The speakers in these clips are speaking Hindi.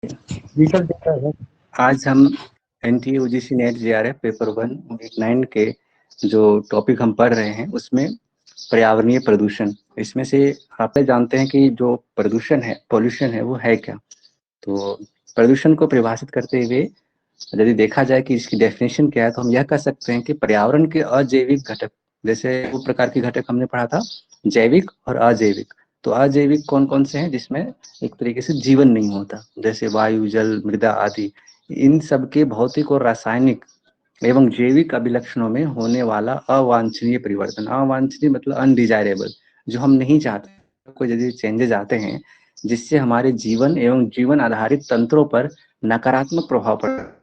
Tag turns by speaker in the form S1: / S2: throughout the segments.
S1: आज हम NTA UGC net JRF paper 189 के जो टॉपिक हम पढ़ रहे हैं उसमें पर्यावरणीय प्रदूषण, इसमें से आप जानते हैं कि जो प्रदूषण है, पॉल्यूशन है, वो है क्या। तो प्रदूषण को परिभाषित करते हुए यदि देखा जाए कि इसकी डेफिनेशन क्या है, तो हम यह कह सकते हैं कि पर्यावरण के अजैविक घटक, जैसे दो प्रकार के घटक हमने पढ़ा था, जैविक और अजैविक। तो अजैविक कौन कौन से हैं? जिसमें एक तरीके से जीवन नहीं होता, जैसे वायु, जल, मृदा आदि। इन सब के भौतिक और रासायनिक एवं जैविक अभिलक्षणों में होने वाला अवांछनीय परिवर्तन। अवांछनीय मतलब अनडिजायरेबल, जो हम नहीं चाहते, कोई यदि चेंजेस आते हैं जिससे हमारे जीवन एवं जीवन आधारित तंत्रों पर नकारात्मक प्रभाव पड़ता है,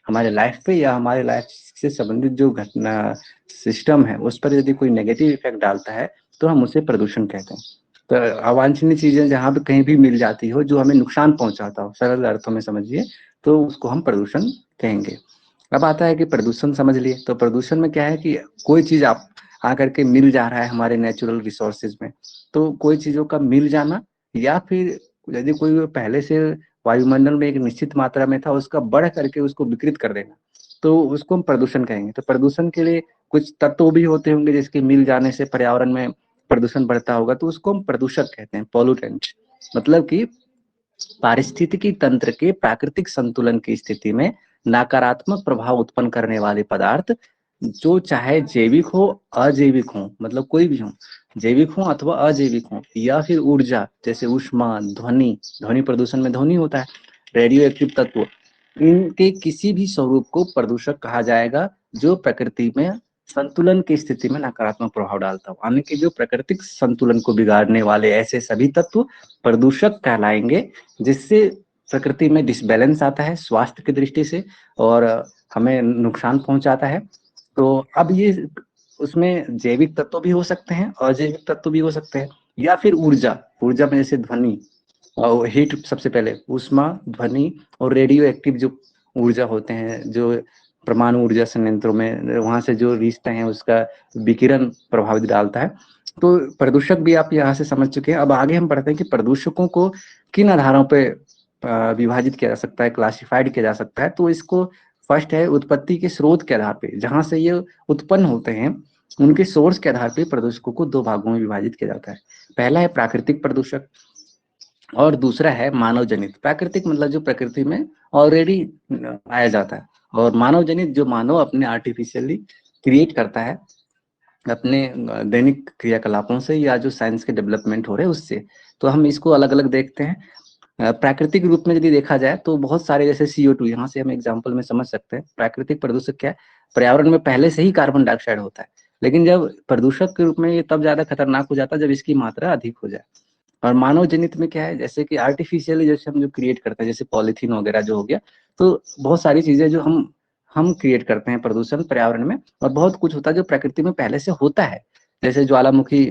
S1: हमारे लाइफ पे या हमारे लाइफ से संबंधित जो घटना सिस्टम है उस पर यदि कोई नेगेटिव इफेक्ट डालता है, तो हम उसे प्रदूषण कहते हैं। तो अवांछनीय चीजें जहाँ पे कहीं भी मिल जाती हो, जो हमें नुकसान पहुंचाता हो, सरल अर्थों में समझिए, तो उसको हम प्रदूषण कहेंगे। अब आता है कि प्रदूषण समझ लिए, तो प्रदूषण में क्या है कि कोई चीज आप आकर के मिल जा रहा है हमारे नेचुरल रिसोर्सेज में, तो कोई चीजों का मिल जाना, या फिर यदि कोई पहले से वायुमंडल में एक निश्चित मात्रा में था, उसका बढ़ करके उसको विकृत कर देना, तो उसको हम प्रदूषण कहेंगे। तो प्रदूषण के लिए कुछ तत्व भी होते होंगे जिसके मिल जाने से पर्यावरण में प्रदूषण बढ़ता होगा, तो उसको हम प्रदूषक कहते हैं, पॉल्यूटेंट। मतलब कि पारिस्थितिकी तंत्र के प्राकृतिक संतुलन की स्थिति में नकारात्मक प्रभाव उत्पन्न करने वाले पदार्थ, जो चाहे जैविक हो, अजैविक हो, मतलब कोई भी हो, जैविक हो अथवा अजैविक हो, या फिर ऊर्जा जैसे ऊष्मा, ध्वनि, ध्वनि प्रदूषण में ध्वनि होता है, रेडियो एक्टिव तत्व, इनके किसी भी स्वरूप को प्रदूषक कहा जाएगा, जो प्रकृति में संतुलन की स्थिति में नकारात्मक प्रभाव डालता हो। यानी कि जो प्राकृतिक संतुलन को बिगाड़ने वाले ऐसे सभी तत्व प्रदूषक कहलाएंगे, जिससे प्रकृति में डिसबैलेंस आता है स्वास्थ्य की दृष्टि से, और हमें नुकसान पहुंचाता है। तो अब ये उसमें जैविक तत्व भी हो सकते हैं, अजैविक तत्व भी हो सकते हैं, या फिर ऊर्जा, ऊर्जा में जैसे ध्वनि और हीट, सबसे पहले ऊष्मा, ध्वनि और रेडियो एक्टिव जो ऊर्जा होते हैं, जो परमाणु ऊर्जा संयंत्रों में वहां से जो रिश्ते हैं उसका विकिरण प्रभावित डालता है। तो प्रदूषक भी आप यहाँ से समझ चुके हैं। अब आगे हम पढ़ते हैं कि प्रदूषकों को किन आधारों पे विभाजित किया जा सकता है, क्लासिफाइड किया जा सकता है। तो इसको फर्स्ट है उत्पत्ति के स्रोत के आधार पे, जहां से ये उत्पन्न होते हैं उनके सोर्स के आधार पे प्रदूषकों को दो भागों में विभाजित किया जाता है। पहला है प्राकृतिक प्रदूषक, और दूसरा है मानव जनित। प्राकृतिक मतलब जो प्रकृति में ऑलरेडी पाया जाता है, और मानव जनित जो मानव अपने आर्टिफिशियली क्रिएट करता है अपने दैनिक क्रियाकलापों से, या जो साइंस के डेवलपमेंट हो रहे हैं उससे। तो हम इसको अलग अलग देखते हैं। प्राकृतिक रूप में यदि देखा जाए तो बहुत सारे, जैसे CO2, यहाँ से हम एग्जाम्पल में समझ सकते हैं प्राकृतिक प्रदूषक क्या है। पर्यावरण में पहले से ही कार्बन डाइऑक्साइड होता है, लेकिन जब प्रदूषक के रूप में ये तब ज्यादा खतरनाक हो जाता है जब इसकी मात्रा अधिक हो जाए। और मानव जनित में क्या है, जैसे कि आर्टिफिशियली जैसे हम जो क्रिएट करते हैं, जैसे पॉलीथीन वगैरह जो हो गया, तो बहुत सारी चीजें जो हम क्रिएट करते हैं प्रदूषण पर्यावरण में। और बहुत कुछ होता है जो प्रकृति में पहले से होता है, जैसे ज्वालामुखी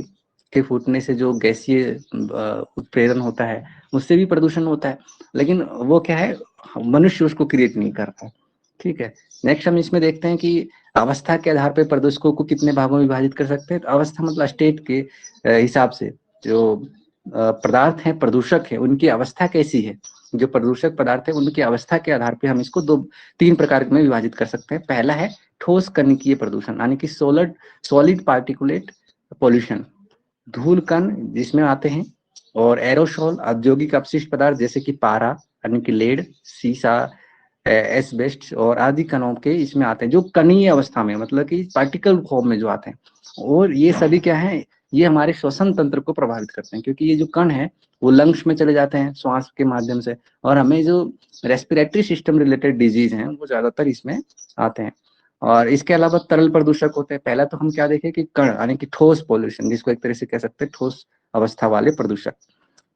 S1: के फूटने से जो गैसीय उत्प्रेरण होता है, उससे भी प्रदूषण होता है, लेकिन वो क्या है, मनुष्य उसको क्रिएट नहीं करता। ठीक है। नेक्स्ट हम इसमें देखते हैं कि अवस्था के आधार पर प्रदूषकों को कितने भागों में विभाजित कर सकते हैं। तो अवस्था मतलब स्टेट के हिसाब से जो पदार्थ हैं, प्रदूषक है, उनकी अवस्था कैसी है। जो प्रदूषक पदार्थ है उनकी अवस्था के आधार पे हम इसको तीन प्रकार में विभाजित कर सकते हैं। पहला है ठोस कणिकीय प्रदूषण, यानी कि सॉलिड पार्टिकुलेट पॉल्यूशन, धूल कण जिसमें आते हैं, और एरोसोल औद्योगिक अपशिष्ट पदार्थ जैसे कि पारा, यानी कि लेड, सीसा, एस्बेस्ट और आदि कणों के इसमें आते हैं, जो कणीय अवस्था में, मतलब कि पार्टिकल फॉर्म में जो आते हैं। और ये सभी क्या है, ये हमारे श्वसन तंत्र को प्रभावित करते हैं, क्योंकि ये जो कण है वो लंग्स में चले जाते हैं श्वास के माध्यम से, और हमें जो रेस्पिरेटरी सिस्टम रिलेटेड डिजीज हैं वो ज्यादातर इसमें आते हैं। और इसके अलावा तरल प्रदूषक होते हैं। पहला तो हम क्या देखें कि कण, यानी कि ठोस पॉल्यूशन, जिसको एक तरह से कह सकते हैं ठोस अवस्था वाले प्रदूषक।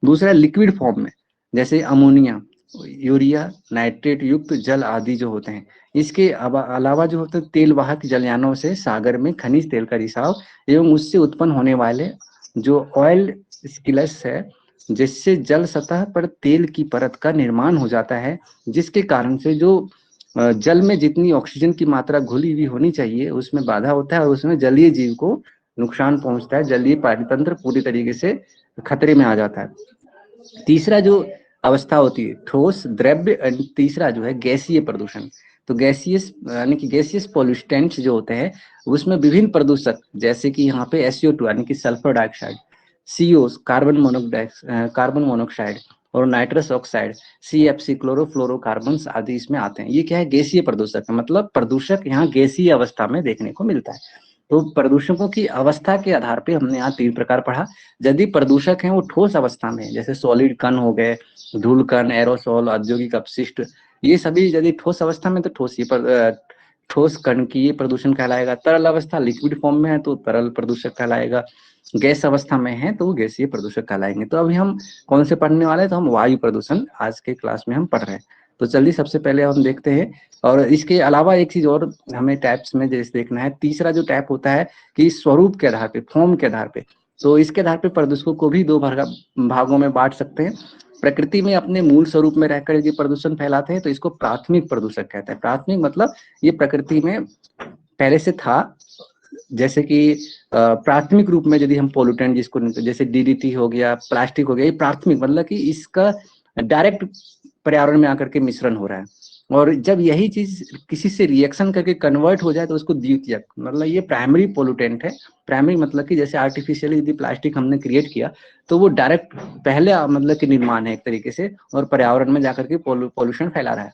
S1: दूसरा लिक्विड फॉर्म में, जैसे अमोनिया, यूरिया, नाइट्रेट युक्त जल आदि जो होते हैं। इसके अलावा जो होते हैं तेल वाहक जलयानों से सागर में खनिज तेल का रिसाव एवं उससे उत्पन्न होने वाले जो ऑयल स्पिलस है, जिससे जल सतह पर तेल की परत का निर्माण हो जाता है, जिसके कारण से जो जल में जितनी ऑक्सीजन की मात्रा घुली हुई होनी चाहिए उसमें बाधा होता है, और उसमें जलीय जीव को नुकसान पहुंचता है, जलीय पारितंत्र पूरी तरीके से खतरे में आ जाता है। तीसरा जो अवस्था होती है, ठोस, द्रव्य, और तीसरा जो है गैसीय प्रदूषण। तो गैसियस यानी कि गैसियस पॉल्यूटेंट्स जो होते हैं उसमें विभिन्न प्रदूषक, जैसे कि यहाँ पे SO2 यानी कि sulphur dioxide, CO carbon monoxide और नाइट्रस ऑक्साइड, CFC क्लोरोफ्लोरोकार्बन आदि इसमें आते हैं। ये क्या है, गैसीय प्रदूषक है, मतलब प्रदूषक यहाँ गैसीय अवस्था में देखने को मिलता है। तो प्रदूषकों की अवस्था के आधार पे हमने यहाँ 3 प्रकार पढ़ा। यदि प्रदूषक हैं वो ठोस अवस्था में, जैसे सॉलिड कण हो गए, धूल कण, एरोसोल, औद्योगिक अपशिष्ट, ये सभी यदि ठोस अवस्था में तो ठोस कण की ये प्रदूषण कहलाएगा। तरल अवस्था लिक्विड फॉर्म में है तो तरल प्रदूषक कहलाएगा। गैस अवस्था में है तो वो गैसीय प्रदूषक कहलाएंगे। तो अभी हम कौन से पढ़ने वाले हैं, तो हम वायु प्रदूषण आज के क्लास में हम पढ़ रहे हैं। तो चलिए सबसे पहले हम देखते हैं। और इसके अलावा एक चीज और हमें टाइप्स में जैसे देखना है, तीसरा जो टाइप होता है कि स्वरूप के आधार पे, फॉर्म के आधार पे, तो इसके आधार पे प्रदूषकों को भी 2 भागों में बांट सकते हैं। प्रकृति में अपने मूल स्वरूप में रहकर यदि प्रदूषण फैलाते हैं तो इसको प्राथमिक प्रदूषक कहते हैं। प्राथमिक मतलब ये प्रकृति में पहले से था, जैसे कि प्राथमिक रूप में यदि हम पोल्यूटेंट जिसको जैसे DDT हो गया, प्लास्टिक हो गया, ये प्राथमिक मतलब कि इसका डायरेक्ट पर्यावरण में आकर के मिश्रण हो रहा है। और जब यही चीज किसी से रिएक्शन करके कन्वर्ट हो जाए तो उसको द्वितीयक, मतलब ये प्राइमरी पोल्यूटेंट है। प्राइमरी मतलब कि जैसे आर्टिफिशियली यदि प्लास्टिक हमने क्रिएट किया तो वो डायरेक्ट पहले मतलब कि निर्माण है एक तरीके से, और पर्यावरण में जाकर के पोल्यूशन फैला रहा है।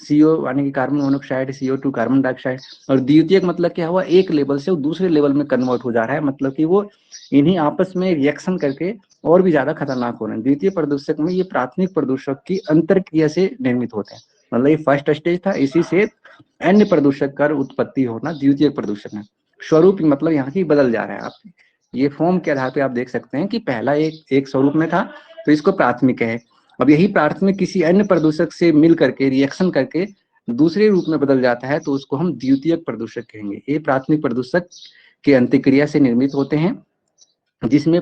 S1: CO यानी कि carbon monoxide, CO2 carbon dioxide. और द्वितीयक मतलब क्या हुआ, एक लेवल से वो दूसरे लेवल में कन्वर्ट हो जा रहा है, मतलब कि वो इन्हीं आपस में रिएक्शन करके और भी ज्यादा खतरनाक हो रहे हैं। द्वितीय प्रदूषक में ये प्राथमिक प्रदूषक की अंतर क्रिया से निर्मित होते हैं, मतलब ये फर्स्ट स्टेज था, इसी से अन्य प्रदूषक का उत्पत्ति होना द्वितीय प्रदूषक है। स्वरूप मतलब यहाँ की बदल जा रहा है। आप ये फॉर्म के आधार पे आप देख सकते हैं कि पहला एक स्वरूप में था तो इसको प्राथमिक है। अब यही प्राथमिक किसी अन्य प्रदूषक से मिल करके रिएक्शन करके दूसरे रूप में बदल जाता है तो उसको हम द्वितीयक प्रदूषक कहेंगे। ये प्राथमिक प्रदूषक के अंतःक्रिया से निर्मित होते हैं, जिसमें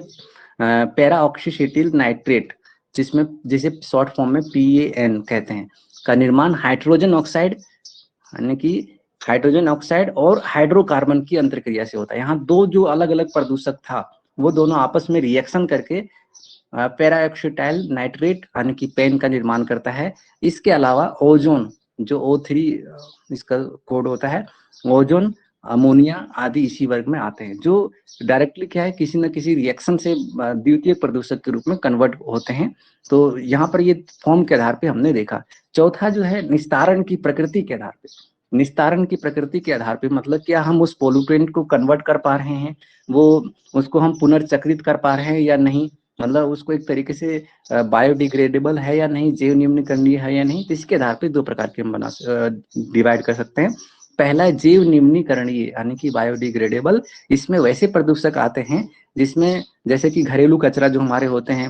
S1: पैरा ऑक्सीएटिल नाइट्रेट, जिसमें जिसे शॉर्ट फॉर्म में PAN कहते हैं, का निर्माण हाइड्रोजन ऑक्साइड यानी कि हाइड्रोजन ऑक्साइड और हाइड्रोकार्बन की अंतर्क्रिया से होता है। यहाँ 2 जो अलग अलग प्रदूषक था वो दोनों आपस में रिएक्शन करके पैरा ऑक्सीटाइल नाइट्रेट यानी कि पेन का निर्माण करता है। इसके अलावा ओजोन जो O3 इसका कोड होता है, ओजोन, अमोनिया आदि इसी वर्ग में आते हैं, जो डायरेक्टली क्या है किसी न किसी रिएक्शन से द्वितीय प्रदूषक के रूप में कन्वर्ट होते हैं। तो यहाँ पर ये फॉर्म के आधार पे हमने देखा। चौथा जो है निस्तारण की प्रकृति के आधार पे। निस्तारण की प्रकृति के आधार पे मतलब क्या हम उस पोल्यूटेंट को कन्वर्ट कर पा रहे हैं, वो उसको हम पुनर्चक्रित कर पा रहे हैं या नहीं, मतलब उसको एक तरीके से बायोडिग्रेडेबल है या नहीं, जैव निम्नीकरणीय है या नहीं। तो इसके आधार पे 2 प्रकार के हम डिवाइड कर सकते हैं। पहला है जैव निम्नीकरणीय यानी कि बायोडिग्रेडेबल। इसमें वैसे प्रदूषक आते हैं जिसमें जैसे कि घरेलू कचरा जो हमारे होते हैं,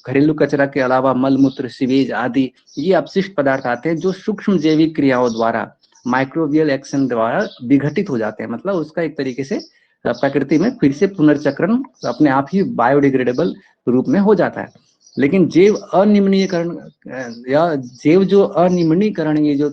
S1: घरेलू कचरा के अलावा मल मूत्र सीवेज आदि ये अपशिष्ट पदार्थ आते हैं जो सूक्ष्म जैविक क्रियाओं द्वारा, माइक्रोबियल एक्शन द्वारा विघटित हो जाते हैं, मतलब उसका एक तरीके से प्रकृति में फिर से पुनर्चक्रण अपने आप ही बायोडिग्रेडेबल रूप में हो जाता है। लेकिन जैव अनिम्नीकरण या जैव जो अनिम्नीकरण, ये जो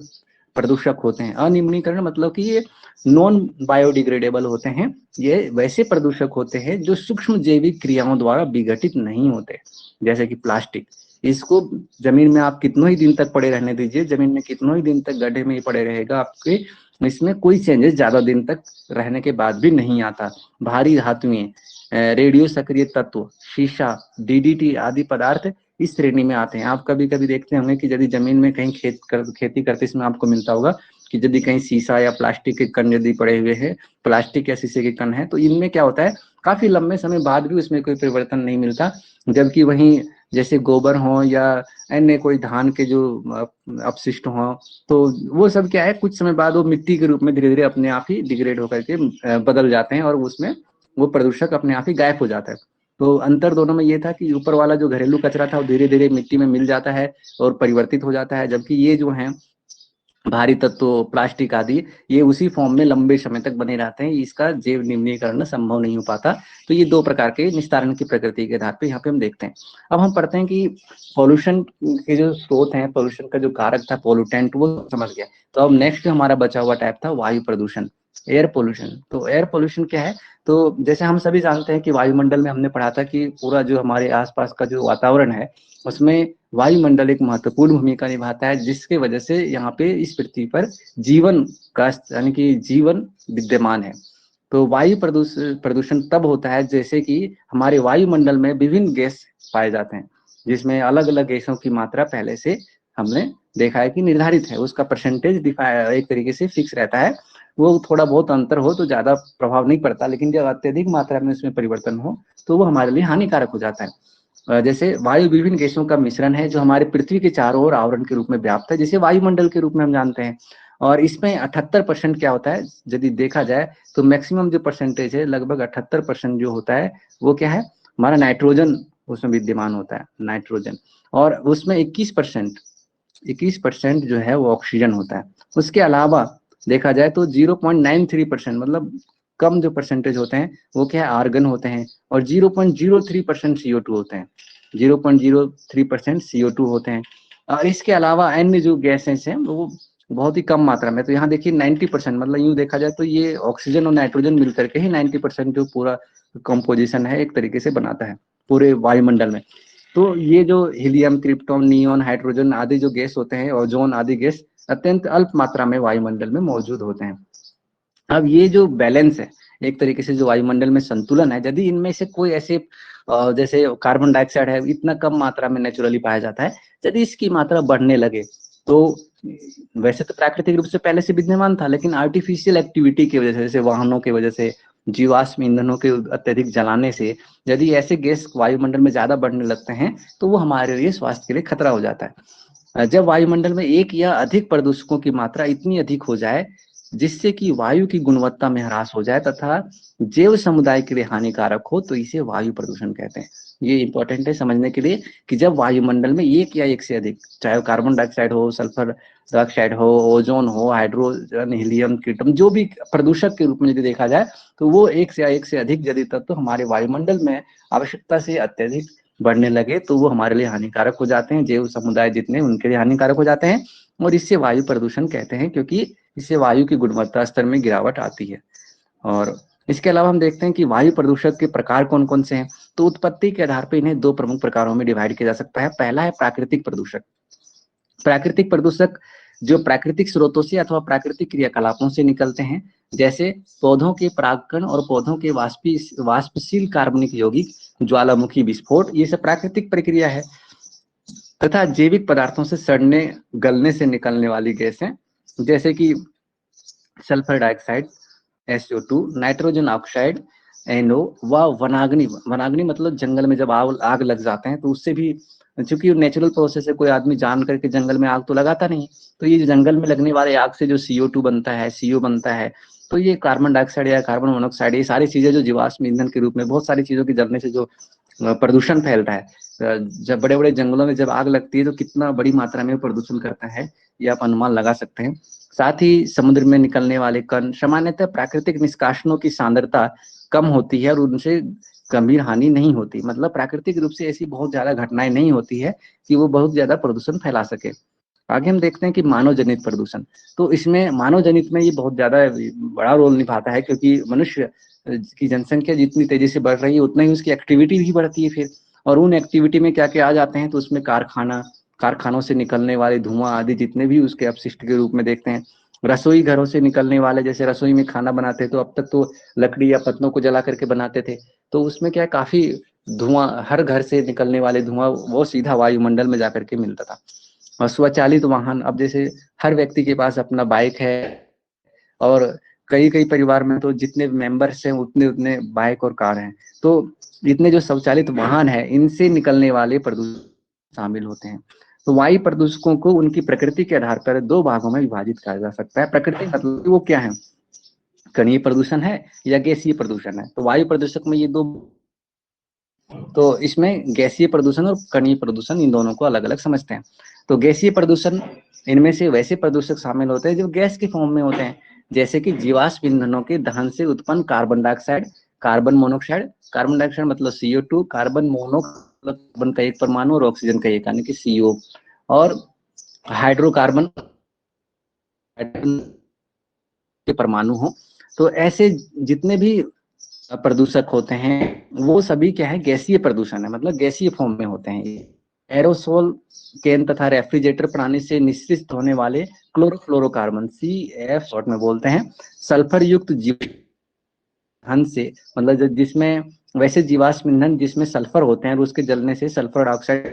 S1: प्रदूषक होते हैं, अनिम्नीकरण मतलब कि ये नॉन बायोडिग्रेडेबल होते हैं। ये वैसे प्रदूषक होते हैं जो सूक्ष्म जैविक क्रियाओं द्वारा विघटित नहीं होते, जैसे कि प्लास्टिक। इसको जमीन में आप कितनों ही दिन तक पड़े रहने दीजिए, जमीन में कितनों ही दिन तक गड्ढे में ही पड़े रहेगा, आपके इसमें कोई चेंजेस ज्यादा दिन तक रहने के बाद भी नहीं आता। भारी धातुएं, रेडियो सक्रिय तत्व, शीशा, DDT आदि पदार्थ इस श्रेणी में आते हैं। आप कभी कभी देखते होंगे कि यदि जमीन में कहीं खेती करते इसमें आपको मिलता होगा कि यदि कहीं शीशा या प्लास्टिक के कण यदि पड़े हुए हैं, प्लास्टिक या शीशे के कण है, तो इनमें क्या होता है काफी लंबे समय बाद भी उसमें कोई परिवर्तन नहीं मिलता। जबकि वहीं जैसे गोबर हो या अन्य कोई धान के जो अपशिष्ट हो, तो वो सब क्या है कुछ समय बाद वो मिट्टी के रूप में धीरे धीरे अपने आप ही डिग्रेड होकर के बदल जाते हैं और उसमें वो प्रदूषक अपने आप ही गायब हो जाता है। तो अंतर दोनों में ये था कि ऊपर वाला जो घरेलू कचरा था वो धीरे धीरे मिट्टी में मिल जाता है और परिवर्तित हो जाता है, जबकि ये जो है भारी तत्व प्लास्टिक आदि ये उसी फॉर्म में लंबे समय तक बने रहते हैं, इसका जैव निम्नीकरण संभव नहीं हो पाता। तो ये 2 प्रकार के निस्तारण की प्रकृति के आधार पे यहाँ पे हम देखते हैं। अब हम पढ़ते हैं कि पॉल्यूशन के जो स्रोत हैं, पॉल्यूशन का जो कारक था पोल्यूटेंट, वो समझ गया। तो अब नेक्स्ट हमारा बचा हुआ टाइप था वायु प्रदूषण। Air pollution. तो एयर पोल्यूशन क्या है, तो जैसे हम सभी जानते हैं कि वायुमंडल में हमने पढ़ा था कि पूरा जो हमारे आसपास का जो वातावरण है उसमें वायुमंडल एक महत्वपूर्ण भूमिका निभाता है, जिसके वजह से यहाँ पे इस पृथ्वी पर जीवन का यानी कि जीवन विद्यमान है। तो वायु प्रदूषण तब होता है जैसे कि हमारे वायुमंडल में विभिन्न गैस पाए जाते हैं, जिसमें अलग अलग गैसों की मात्रा पहले से हमने देखा है कि निर्धारित है, उसका परसेंटेज एक तरीके से फिक्स रहता है। वो थोड़ा बहुत अंतर हो तो ज्यादा प्रभाव नहीं पड़ता, लेकिन जब अत्यधिक मात्रा में उसमें परिवर्तन हो तो वो हमारे लिए हानिकारक हो जाता है। जैसे वायु विभिन्न गैसों का मिश्रण है जो हमारे पृथ्वी के चारों ओर आवरण के रूप में व्याप्त है, जिसे वायुमंडल के रूप में हम जानते हैं। और इसमें 78% क्या होता है, यदि देखा जाए तो मैक्सिमम जो परसेंटेज है लगभग 78% जो होता है वो क्या है, हमारा नाइट्रोजन उसमें विद्यमान होता है, नाइट्रोजन। और उसमें 21% जो है वो ऑक्सीजन होता है। उसके अलावा देखा जाए तो 0.93% मतलब कम जो परसेंटेज होते हैं वो क्या है, आर्गन होते हैं। और 0.03% CO2 होते हैं, 0.03% CO2 होते हैं। और इसके अलावा अन्य जो गैसेस हैं वो बहुत ही कम मात्रा में। तो यहाँ देखिए 90% मतलब यूं देखा जाए तो ये ऑक्सीजन और नाइट्रोजन मिलकर के ही 90% जो पूरा कंपोजिशन है एक तरीके से बनाता है पूरे वायुमंडल में। तो ये जो हीलियम, क्रिप्टॉन, नियोन, हाइड्रोजन आदि जो गैस होते हैं, ओजोन आदि गैस अत्यंत अल्प मात्रा में वायुमंडल में मौजूद होते हैं। अब ये जो बैलेंस है, एक तरीके से जो वायुमंडल में संतुलन है, यदि इनमें से कोई ऐसे जैसे कार्बन डाइऑक्साइड है इतना कम मात्रा में नेचुरली पाया जाता है, यदि इसकी मात्रा बढ़ने लगे तो वैसे तो प्राकृतिक रूप से पहले से विद्यमान था, लेकिन आर्टिफिशियल एक्टिविटी की वजह से, जैसे वाहनों की वजह से, जीवाश्म ईंधनों के अत्यधिक जलाने से यदि ऐसे गैस वायुमंडल में ज्यादा बढ़ने लगते हैं तो वो हमारे लिए स्वास्थ्य के लिए खतरा हो जाता है। जब वायुमंडल में एक या अधिक प्रदूषकों की मात्रा इतनी अधिक हो जाए जिससे कि वायु की गुणवत्ता में ह्रास हो जाए तथा जैव समुदाय के लिए हानिकारक हो, तो इसे वायु प्रदूषण कहते हैं। ये इंपॉर्टेंट है समझने के लिए कि जब वायुमंडल में एक या एक से अधिक, चाहे कार्बन डाइऑक्साइड हो, सल्फर डाइऑक्साइड हो, ओजोन हो, हाइड्रोजन, हीलियम, कीटम, जो भी प्रदूषक के रूप में यदि देखा जाए तो वो एक से अधिक यदि तत्व हमारे वायुमंडल में आवश्यकता से अत्यधिक बढ़ने लगे तो वो हमारे लिए हानिकारक हो जाते हैं। जैव समुदाय जितने उनके लिए हानिकारक हो जाते हैं और इससे वायु प्रदूषण कहते हैं, क्योंकि इससे वायु की गुणवत्ता स्तर में गिरावट आती है। और इसके अलावा हम देखते हैं कि वायु प्रदूषक के प्रकार कौन कौन से हैं। तो उत्पत्ति के आधार पर इन्हें दो प्रमुख प्रकारों में डिवाइड किया जा सकता है। पहला है प्राकृतिक प्रदूषक। प्राकृतिक प्रदूषक जो प्राकृतिक स्रोतों से अथवा प्राकृतिक क्रियाकलापों से निकलते हैं, जैसे पौधों के परागकण और पौधों के वाष्पशील कार्बनिक यौगिक, ज्वालामुखी विस्फोट, ये सब प्राकृतिक प्रक्रिया है। तथा जैविक पदार्थों से सड़ने गलने से निकलने वाली गैसें, जैसे कि sulphur dioxide, SO2, nitrogen oxide, NO, व वनाग्नि। वनाग्नि मतलब जंगल में जब आग लग जाते हैं तो उससे भी, चूंकि नेचुरल प्रोसेस है, कोई आदमी जान करके जंगल में आग तो लगाता नहीं, तो ये जंगल में लगने वाले आग से जो CO2 बनता है, CO बनता है, तो ये कार्बन डाइऑक्साइड या कार्बन मोनोऑक्साइड, ये सारी चीजें जो जीवाश्म ईंधन के रूप में बहुत सारी चीजों के जलने से जो प्रदूषण फैलता है, जब बड़े बड़े जंगलों में जब आग लगती है तो कितना बड़ी मात्रा में प्रदूषण करता है, ये आप अनुमान लगा सकते हैं। साथ ही समुद्र में निकलने वाले कण, सामान्यतः प्राकृतिक निष्कासनों की सांद्रता कम होती है और उनसे गंभीर हानि नहीं होती। मतलब प्राकृतिक रूप से ऐसी बहुत ज्यादा घटनाएं नहीं होती है कि वो बहुत ज्यादा प्रदूषण फैला सके। आगे हम देखते हैं कि मानव जनित प्रदूषण। तो इसमें मानव जनित में ये बहुत ज्यादा बड़ा रोल निभाता है, क्योंकि मनुष्य की जनसंख्या जितनी तेजी से बढ़ रही है उतना ही उसकी एक्टिविटी भी बढ़ती है फिर। और उन एक्टिविटी में क्या क्या आ जाते हैं, तो उसमें कारखानों से निकलने वाले धुआं आदि जितने भी उसके अपशिष्ट के रूप में देखते हैं। रसोई घरों से निकलने वाले, जैसे रसोई में खाना बनाते तो अब तक तो लकड़ी या पत्तों को जला करके बनाते थे, तो उसमें क्या है, काफी धुआं, हर घर से निकलने वाले धुआं वो सीधा वायुमंडल में जाकर के मिलता था। और स्वचालित वाहन, अब जैसे हर व्यक्ति के पास अपना बाइक है, और कई कई परिवार में तो जितने मेंबर्स हैं उतने उतने बाइक और कार हैं। तो इतने जो स्वचालित वाहन है इनसे निकलने वाले प्रदूषण शामिल होते हैं। तो वायु प्रदूषकों को उनकी प्रकृति के आधार पर दो भागों में विभाजित किया जा सकता है। प्रकृति मतलब वो क्या है, कणीय प्रदूषण है या गैसीय प्रदूषण है। तो वायु प्रदूषक में ये दो, तो इसमें गैसीय प्रदूषण और कणीय प्रदूषण, इन दोनों को अलग अलग समझते हैं। तो गैसीय प्रदूषण, इनमें से वैसे प्रदूषक शामिल होते हैं जो गैस के फॉर्म में होते हैं, जैसे कि जीवाश्म ईंधनों के दहन से उत्पन्न carbon dioxide, carbon monoxide, carbon dioxide मतलब CO2, कार्बन मोनो मतलब कार्बन का एक परमाणु और ऑक्सीजन का एक यानी कि CO, और हाइड्रोकार्बन के परमाणु हो, तो ऐसे जितने भी प्रदूषक होते हैं वो सभी क्या है, गैसीय प्रदूषण है, मतलब गैसीय फॉर्म में होते हैं। एरोसोल, केन तथा रेफ्रिजरेटर प्रणाली से निश्रित होने वाले क्लोरोफ्लोरोकार्बन, CF शॉर्ट में बोलते हैं, सल्फर युक्त जीवन से, मतलब जिसमें वैसे जीवाश्म ईंधन जिसमें सल्फर होते हैं और उसके जलने से सल्फर डाइऑक्साइड,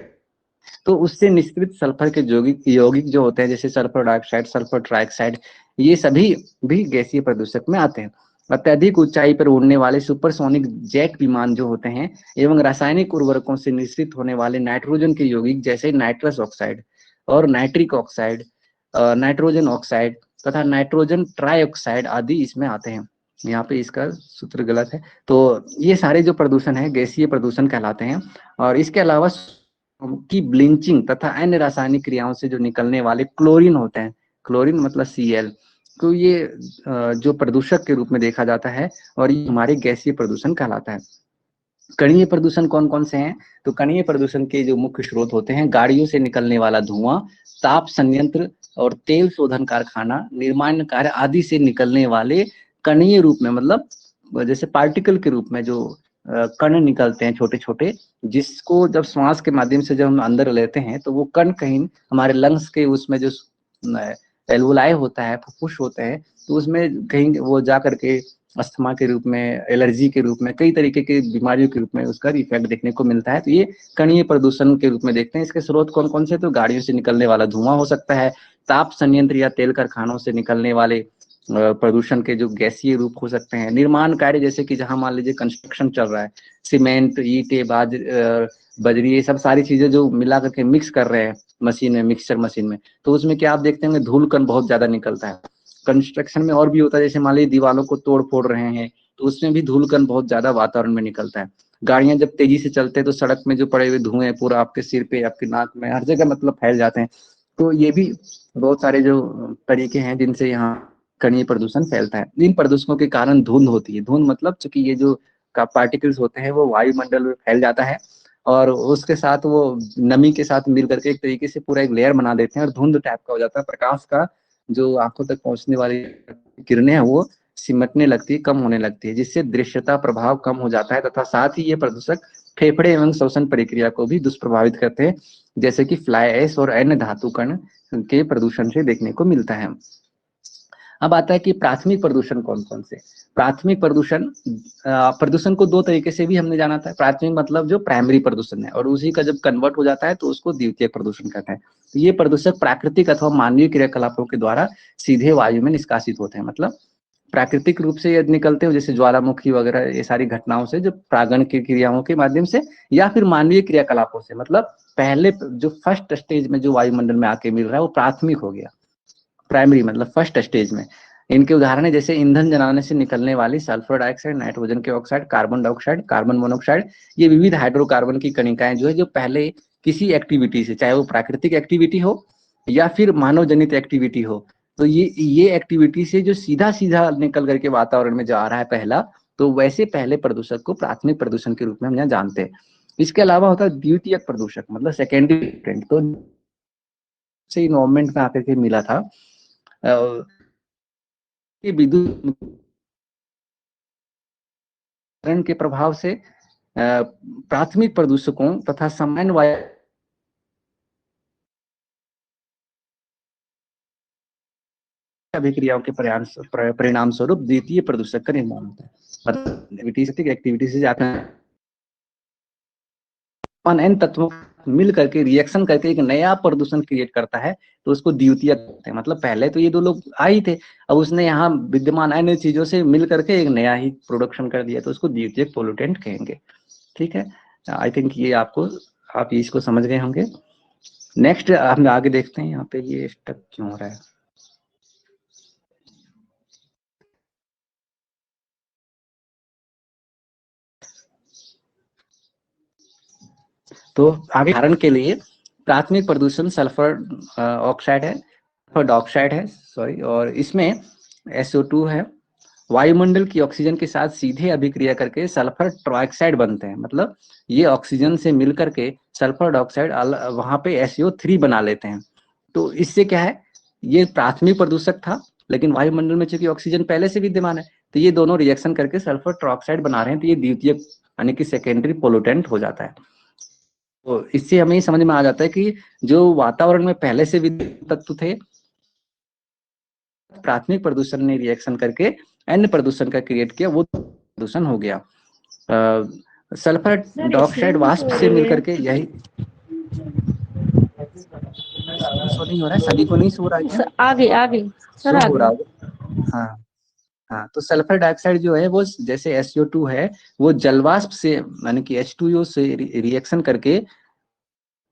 S1: तो उससे निष्क्रित सल्फर के यौगिक यौगिक जो होते हैं जैसे सल्फर डाइऑक्साइड, सल्फर ट्राइऑक्साइड, ये सभी भी गैसीय प्रदूषक में आते हैं। अत्यधिक ऊंचाई पर उड़ने वाले सुपरसोनिक जेट विमान जो होते हैं एवं रासायनिक उर्वरकों से निश्रित होने वाले नाइट्रोजन के यौगिक जैसे नाइट्रस ऑक्साइड और नाइट्रिक ऑक्साइड, नाइट्रोजन ऑक्साइड तथा नाइट्रोजन ट्राइऑक्साइड आदि इसमें आते हैं। यहाँ पे इसका सूत्र गलत है। तो ये सारे जो प्रदूषण है गैसीय प्रदूषण कहलाते हैं। और इसके अलावा की ब्लीचिंग तथा अन्य रासायनिक क्रियाओं से जो निकलने वाले क्लोरीन होते हैं, क्लोरीन मतलब Cl, तो ये जो प्रदूषक के रूप में देखा जाता है और ये हमारे गैसीय प्रदूषण कहलाता है। कणीय प्रदूषण कौन कौन से हैं? तो कणीय प्रदूषण के जो मुख्य स्रोत होते हैं, गाड़ियों से निकलने वाला धुआं, ताप संयंत्र और तेल शोधन कारखाना, निर्माण कार्य आदि से निकलने वाले कणीय रूप में, मतलब जैसे पार्टिकल के रूप में जो कण निकलते हैं छोटे छोटे, जिसको जब श्वास के माध्यम से जब हम अंदर लेते हैं तो वो कण कहीं हमारे लंग्स के उसमें जो एल्वोलाई होता है, फुफ्फुस होते हैं, तो उसमें कहीं वो जा करके अस्थमा के रूप में, एलर्जी के रूप में, कई तरीके की बीमारियों के रूप में उसका इफेक्ट देखने को मिलता है। तो ये कणीय प्रदूषण के रूप में देखते हैं। इसके स्रोत कौन कौन से? तो गाड़ियों से निकलने वाला धुआं हो सकता है, ताप संयंत्र या तेल कारखानों से निकलने वाले प्रदूषण के जो गैसीय रूप हो सकते हैं, निर्माण कार्य जैसे कि जहां मान लीजिए कंस्ट्रक्शन चल रहा है, सीमेंट, ईंटें, बजरी, ये सब सारी चीजें जो मिला करके मिक्स कर रहे हैं मशीन में, मिक्सचर मशीन में, तो उसमें क्या आप देखते होंगे धूल कण बहुत ज्यादा निकलता है। कंस्ट्रक्शन में और भी होता है, जैसे मान लीजिए दीवारों को तोड़ फोड़ रहे हैं तो उसमें भी धूल कण बहुत ज्यादा वातावरण में निकलता है। गाड़ियां जब तेजी से चलते हैं तो सड़क में जो पड़े हुए धुएं पूरा आपके सिर पे, आपके नाक में, हर जगह मतलब फैल जाते हैं। तो ये भी बहुत सारे जो तरीके हैं जिनसे यहाँ कणीय प्रदूषण फैलता है। इन प्रदूषणों के कारण धुंध होती है। धुंध मतलब चूंकि ये जो का पार्टिकल्स होते हैं वो वायुमंडल में फैल जाता है और उसके साथ वो नमी के साथ मिल करके एक तरीके से पूरा एक लेयर बना देते हैं और धुंध टाइप का हो जाता है। प्रकाश का जो आंखों तक पहुंचने वाली किरणें हैं वो सिमटने लगती है, कम होने लगती है, जिससे दृश्यता प्रभाव कम हो जाता है तथा साथ ही ये प्रदूषक फेफड़े एवं श्वसन प्रक्रिया को भी दुष्प्रभावित करते हैं, जैसे कि फ्लाई ऐश और अन्य धातु कण के प्रदूषण से देखने को मिलता है। अब आता है कि प्राथमिक प्रदूषण कौन कौन से? प्राथमिक प्रदूषण, प्रदूषण को दो तरीके से भी हमने जाना था। प्राथमिक मतलब जो प्राइमरी प्रदूषण है और उसी का जब कन्वर्ट हो जाता है तो उसको द्वितीयक प्रदूषण कहते हैं। तो ये प्रदूषक प्राकृतिक अथवा मानवीय क्रियाकलापों के द्वारा सीधे वायु में निष्कासित होते हैं। मतलब प्राकृतिक रूप से यदि निकलते हो जैसे ज्वालामुखी वगैरह, ये सारी घटनाओं से, जो प्रांगण की क्रियाओं के माध्यम से, या फिर मानवीय क्रियाकलापों से, मतलब पहले जो फर्स्ट स्टेज में जो वायुमंडल में आके मिल रहा है वो प्राथमिक हो गया। प्राइमरी मतलब फर्स्ट स्टेज में। इनके उदाहरण है जैसे ईंधन जलाने से निकलने वाली सल्फर डाइऑक्साइड, नाइट्रोजन के oxide, carbon dioxide, carbon monoxide, ये विविध हाइड्रोकार्बन की कणिकाएं जो है जो पहले किसी एक्टिविटी से, चाहे वो प्राकृतिक एक्टिविटी हो या फिर मानव जनित एक्टिविटी हो, तो ये एक्टिविटी से जो सीधा सीधा निकल करके वातावरण में जा रहा है पहला, तो वैसे पहले प्रदूषक को प्राथमिक प्रदूषण के रूप में हम यहाँ जानते हैं। इसके अलावा होता है द्वितीयक प्रदूषक, मतलब सेकेंडरी। तो से इन्वायरमेंट में आकर के मिला था कि विद्युत के प्रभाव से प्राथमिक प्रदूषकों तथा सामान्य वायु अभिक्रियाओं के परिणाम स्वरूप द्वितीय प्रदूषक का निर्माण होता है। मतलब एक्टिविटी से जाते हैं एन तत्वों मिल करके रिएक्शन करके एक नया प्रदूषण क्रिएट करता है, तो उसको द्वितीयक कहते हैं। मतलब पहले तो ये दो लोग आई थे, अब उसने यहाँ विद्यमान अन्य चीजों से मिल करके एक नया ही प्रोडक्शन कर दिया, तो उसको द्वितीयक पोल्यूटेंट कहेंगे। ठीक है, आई थिंक ये आपको, आप इसको समझ गए होंगे। नेक्स्ट हम आगे देखते हैं, यहाँ पे ये स्टक क्यों हो रहा है। तो आगे उदाहरण के लिए प्राथमिक प्रदूषण सल्फर ऑक्साइड है, सल्फर डाइऑक्साइड है, सॉरी, और इसमें SO2 है। वायुमंडल की ऑक्सीजन के साथ सीधे अभिक्रिया करके सल्फर ट्राइऑक्साइड बनते हैं। मतलब ये ऑक्सीजन से मिल करके सल्फर डाइऑक्साइड वहां पे SO3 बना लेते हैं। तो इससे क्या है, ये प्राथमिक प्रदूषक था, लेकिन वायुमंडल में चूंकि ऑक्सीजन पहले से विद्यमान है तो ये दोनों रिएक्शन करके सल्फर ट्राइऑक्साइड बना रहे हैं, तो ये द्वितीयक यानी कि सेकेंडरी पोल्यूटेंट हो जाता है। तो इससे हमें समझ में आ जाता है कि जो वातावरण में पहले से विद्युत तत्व थे, प्राथमिक प्रदूषण ने रिएक्शन करके अन्य प्रदूषण का क्रिएट किया, वो प्रदूषण हो गया। सल्फर डाइऑक्साइड वाष्प से मिलकर के यही सो नहीं हो रहा है, सभी को नहीं सो रहा है क्या?
S2: आगे सर,
S1: सो हो रहा
S2: आगे।
S1: होगा। हाँ हाँ, तो सल्फर डाइऑक्साइड जो है वो जैसे SO2 है, वो जलवाष्प से यानी कि H2O से रिएक्शन करके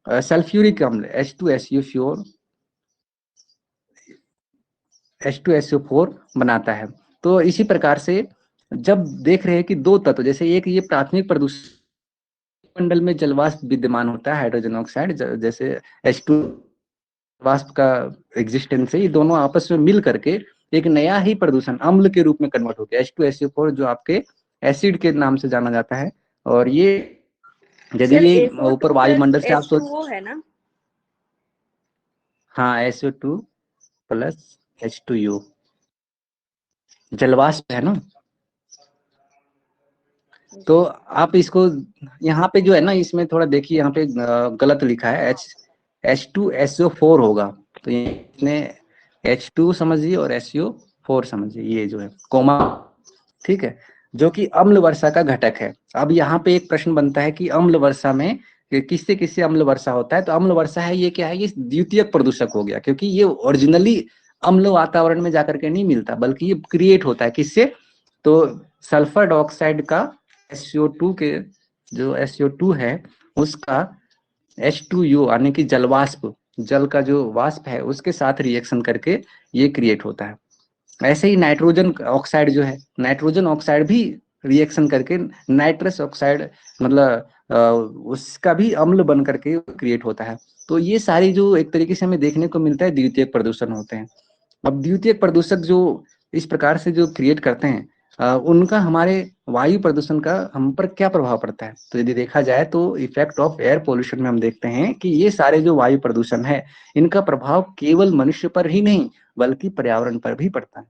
S1: सल्फ्यूरिक अम्ल H2SO4 बनाता है। तो इसी प्रकार से जब देख रहे हैं कि दो तत्व, जैसे एक ये प्राथमिक प्रदूषण मंडल में जलवाष्प विद्यमान होता है हाइड्रोजन ऑक्साइड, जैसे H2 वाष्प का एग्जिस्टेंस है, ये दोनों आपस में मिल करके एक नया ही प्रदूषण अम्ल के रूप में कन्वर्ट हो गया H2SO4, जो आपके एसिड के नाम से जाना जाता है। और ये यदि ये ऊपर वायुमंडल से आप सोच,
S2: है ना?
S1: हाँ SO2 प्लस H2O जलवाष्प है ना। तो आप इसको यहाँ पे जो है ना, इसमें थोड़ा देखिए, यहाँ पे गलत लिखा है, H2SO4 होगा, तो इसने H2 समझिए और SO4 समझिए, ये जो है कोमा, ठीक है, जो कि अम्ल वर्षा का घटक है। अब यहाँ पे एक प्रश्न बनता है कि अम्ल वर्षा में किससे किससे अम्ल वर्षा होता है, तो अम्ल वर्षा है ये क्या है, ये द्वितीयक प्रदूषक हो गया, क्योंकि ये ओरिजिनली अम्ल वातावरण में जाकर के नहीं मिलता, बल्कि ये क्रिएट होता है किससे, तो सल्फर डाइऑक्साइड का SO2 के, जो SO2 है उसका H2O यानी कि जलवाष्प, जल का जो वाष्प है उसके साथ रिएक्शन करके ये क्रिएट होता है। ऐसे ही नाइट्रोजन ऑक्साइड जो है, नाइट्रोजन ऑक्साइड भी रिएक्शन करके नाइट्रस ऑक्साइड, मतलब उसका भी अम्ल बन करके क्रिएट होता है। तो ये सारी जो एक तरीके से हमें देखने को मिलता है द्वितीयक प्रदूषण होते हैं। अब द्वितीयक प्रदूषक जो इस प्रकार से जो क्रिएट करते हैं, उनका हमारे वायु प्रदूषण का हम पर क्या प्रभाव पड़ता है, तो यदि देखा जाए तो इफेक्ट ऑफ एयर पोल्यूशन में हम देखते हैं कि ये सारे जो वायु प्रदूषण है, इनका प्रभाव केवल मनुष्य पर ही नहीं बल्कि पर्यावरण पर भी पड़ता है।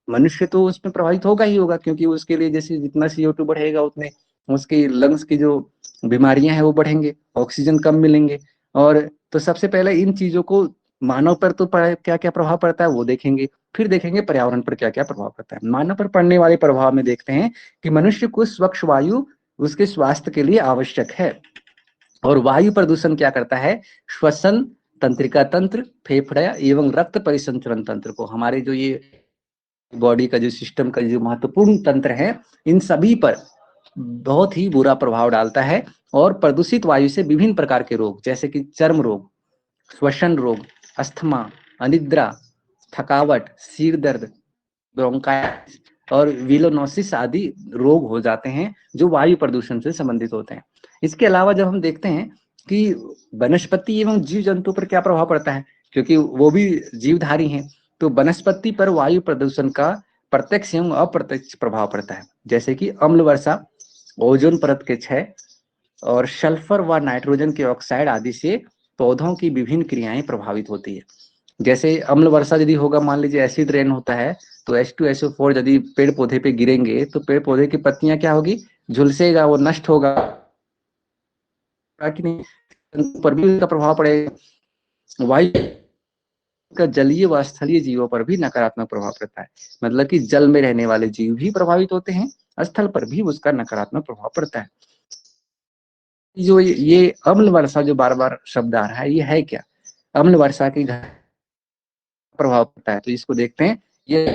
S1: मनुष्य तो उसमें प्रभावित होगा ही होगा, क्योंकि उसके लिए जैसे जितना CO2 बढ़ेगा उतने उसकी लंग्स की जो बीमारियां हैं वो बढ़ेंगे, ऑक्सीजन कम मिलेंगे। और तो सबसे पहले इन चीजों को मानव पर तो क्या क्या प्रभाव पड़ता है वो देखेंगे, फिर देखेंगे पर्यावरण पर क्या क्या प्रभाव पड़ता है। मानव पर पड़ने वाले प्रभाव में देखते हैं कि मनुष्य को स्वच्छ वायु उसके स्वास्थ्य के लिए आवश्यक है। और वायु प्रदूषण क्या करता है, श्वसन तंत्रिका तंत्र, फेफड़ा एवं रक्त परिसंचरण तंत्र को, हमारे जो ये बॉडी का जो सिस्टम का जो महत्वपूर्ण तंत्र है, इन सभी पर बहुत ही बुरा प्रभाव डालता है। और प्रदूषित वायु से विभिन्न प्रकार के रोग, जैसे कि चर्म रोग, श्वसन रोग, अस्थमा, अनिद्रा, थकावट, सिर दर्द, ब्रोंकाइटिस और विलोनोसिस आदि रोग हो जाते हैं जो वायु प्रदूषण से संबंधित होते हैं। इसके अलावा जब हम देखते हैं कि वनस्पति एवं जीव जंतु पर क्या प्रभाव पड़ता है, क्योंकि वो भी जीवधारी हैं, तो वनस्पति पर वायु प्रदूषण का प्रत्यक्ष एवं अप्रत्यक्ष प्रभाव पड़ता है, जैसे कि अम्ल वर्षा, ओजोन परत के क्षय और सल्फर व नाइट्रोजन के ऑक्साइड आदि से पौधों की विभिन्न क्रियाएं प्रभावित होती है। जैसे अम्ल वर्षा यदि होगा, मान लीजिए एसिड रेन होता है, तो H2SO4 यदि पेड़ पौधे पे गिरेंगे तो पेड़ पौधे की पत्तियां क्या होगी, झुलसेगा, वो नष्ट होगा कि नहीं, पर भी उसका प्रभाव पड़ेगा। वायु का जलीय व स्थलीय जीवों पर भी नकारात्मक प्रभाव पड़ता है, मतलब कि जल में रहने वाले जीव भी प्रभावित होते हैं, स्थल पर भी उसका नकारात्मक प्रभाव पड़ता है। जो ये अम्ल वर्षा जो बार बार शब्द आ रहा है, ये है क्या, अम्ल वर्षा की प्रभाव पड़ता है, तो इसको देखते हैं। ये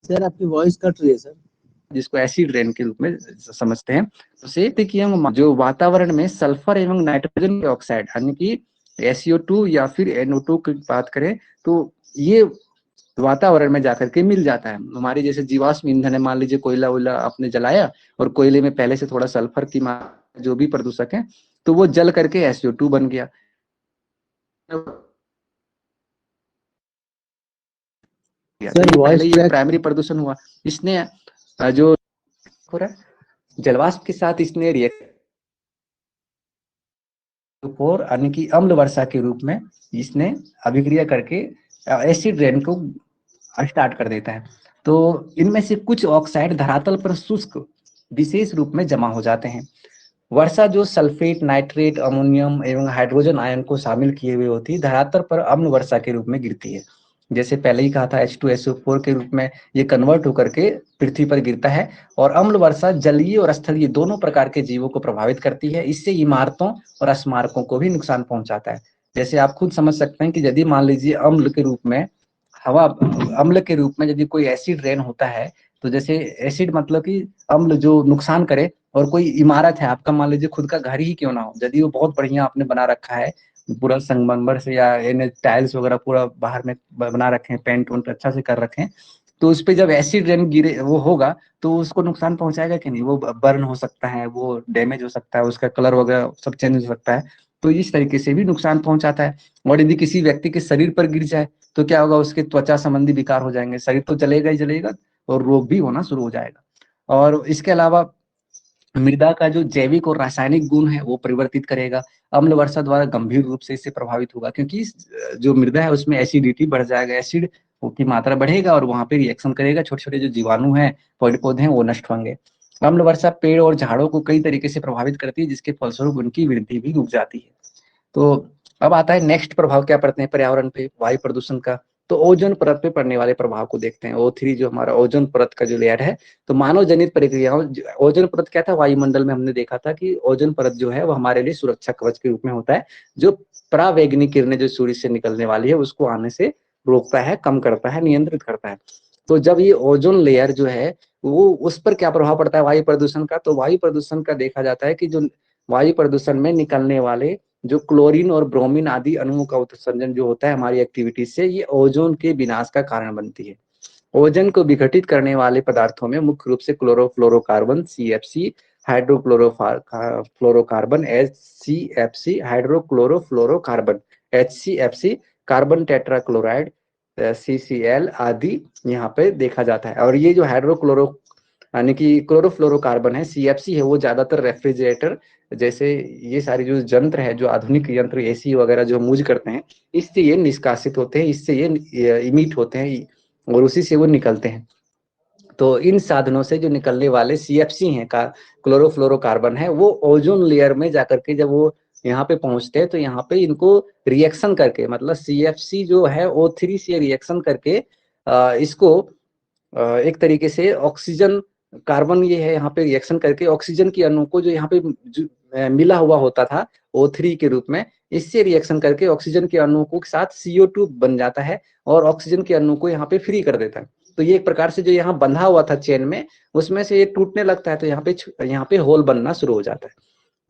S3: सर आपकी वॉइस कट रही है सर।
S1: जिसको एसिड रेन के रूप में समझते हैं, तो से कि हम जो वातावरण में सल्फर एवं नाइट्रोजन के ऑक्साइड यानी कि SO2 या फिर NO2 की बात करें, तो ये वातावरण में जाकर के मिल जाता है। हमारे जैसे जीवाश्म ईंधन है, मान लीजिए कोयला वोयला आपने जलाया और कोयले में पहले से थोड़ा सल्फर की मात्रा, जो भी प्रदूषक है, तो वो जल करके SO2 बन गया। तो ये पहले ये प्राइमरी प्रदूषण हुआ, इसने जो हो रहा है जलवाष्प के साथ इसने रिएक्ट और यानी कि अम्ल वर्षा के रूप में इसने अभिक्रिया करके एसिड रेन को स्टार्ट कर देता है। तो इनमें से कुछ ऑक्साइड धरातल पर शुष्क विशेष रूप में जमा हो जाते हैं। वर्षा जो सल्फेट, नाइट्रेट, अमोनियम एवं हाइड्रोजन आयन को शामिल किए हुए होती है, धरातल पर अम्ल वर्षा के रूप में गिरती है। जैसे पहले ही कहा था, H2SO4 के रूप में ये कन्वर्ट होकर के पृथ्वी पर गिरता है। और अम्ल वर्षा जलीय और स्थलीय दोनों प्रकार के जीवों को प्रभावित करती है। इससे इमारतों और स्मारकों को भी नुकसान पहुंचाता है। जैसे आप खुद समझ सकते हैं कि यदि मान लीजिए अम्ल के रूप में हवा, अम्ल के रूप में यदि कोई एसिड रेन होता है, तो जैसे एसिड मतलब कि अम्ल जो नुकसान करे, और कोई इमारत है आपका, मान लीजिए खुद का घर ही क्यों ना हो, यदि वो बहुत बढ़िया आपने बना रखा है, पूरा संगमरमर से या टाइल्स वगैरह पूरा बाहर में बना रखे हैं, पेंट वेंट अच्छा से कर रखे हैं, तो उस पे जब एसिड रेन गिरे वो होगा तो उसको नुकसान पहुंचाएगा कि नहीं? वो बर्न हो सकता है, वो डैमेज हो सकता है, उसका कलर वगैरह सब चेंज हो सकता है। तो इस तरीके से भी नुकसान पहुंचाता है। और यदि किसी व्यक्ति के शरीर पर गिर जाए तो क्या होगा? उसके त्वचा संबंधी विकार हो जाएंगे, शरीर तो जलेगा ही जलेगा और रोग भी होना शुरू हो जाएगा। और इसके अलावा मृदा का जो जैविक और रासायनिक गुण है वो परिवर्तित करेगा। अम्ल वर्षा द्वारा गंभीर रूप से इससे प्रभावित होगा, क्योंकि जो मृदा है उसमें एसिडिटी बढ़ जाएगा, एसिड की मात्रा बढ़ेगा और वहां पे रिएक्शन करेगा, छोटे छोटे जो जीवाणु हैं, पेड़ पौधे हैं, वो नष्ट होंगे। अम्ल वर्षा पेड़ और झाड़ों को कई तरीके से प्रभावित करती है, जिसके फलस्वरूप उनकी वृद्धि भी रुक जाती है। तो अब आता है नेक्स्ट प्रभाव क्या पड़ते हैं पर्यावरण पे, वायु प्रदूषण का। तो ओजोन परत पे पड़ने वाले प्रभाव को देखते हैं। O3 जो हमारा ओजोन परत का जो लेयर है, तो मानव जनित प्रक्रियाओं, ओजोन परत क्या था? वायुमंडल में हमने देखा था कि ओजोन परत जो है वो हमारे लिए सुरक्षा कवच के रूप में होता है, जो परावैंगनी किरणें जो सूर्य से निकलने वाली है उसको आने से रोकता है, कम करता है, नियंत्रित करता है। तो जब ये ओजोन लेयर जो है वो, उस पर क्या प्रभाव पड़ता है वायु प्रदूषण का? तो वायु प्रदूषण का देखा जाता है कि जो वायु प्रदूषण में निकलने वाले जो क्लोरीन और ब्रोमीन आदि अणुओं का उत्सर्जन जो होता है हमारी एक्टिविटी से, ये ओजोन के विनाश का कारण बनती है। ओजोन को विघटित करने वाले पदार्थों में मुख्य रूप से chlorofluorocarbon CFC, hydrochlorofluorocarbon HCFC, hydrochlorofluorocarbon HCFC, carbon tetrachloride CCl आदि यहाँ पे देखा जाता है। और ये जो हाइड्रोक्लोरो यानी कि क्लोरोफ्लोरोकार्बन है, CFC है, वो ज्यादातर रेफ्रिजरेटर जैसे ये सारी जो यंत्र है, जो आधुनिक यंत्र AC वगैरह जो हम यूज करते हैं, इससे ये निष्कासित होते हैं, इससे ये इमिट होते हैं और उसी से वो निकलते हैं। तो इन साधनों से जो निकलने वाले CFC हैं, का क्लोरोफ्लोरोकार्बन है, वो ओजोन लेयर में जाकर के जब वो यहाँ पे पहुंचते हैं तो यहाँ पे इनको रिएक्शन करके, मतलब CFC जो है O3 से रिएक्शन करके इसको एक तरीके से ऑक्सीजन, कार्बन ये है यहाँ पे रिएक्शन करके ऑक्सीजन की अणु को जो यहाँ पे मिला हुआ होता था O3 के रूप में, इससे रिएक्शन करके ऑक्सीजन के अणु के साथ CO2 बन जाता है और ऑक्सीजन के अणु को यहाँ पे फ्री कर देता है। तो ये एक प्रकार से जो यहाँ बंधा हुआ था चेन में, उसमें से ये टूटने लगता है, तो यहाँ पे होल बनना शुरू हो जाता है।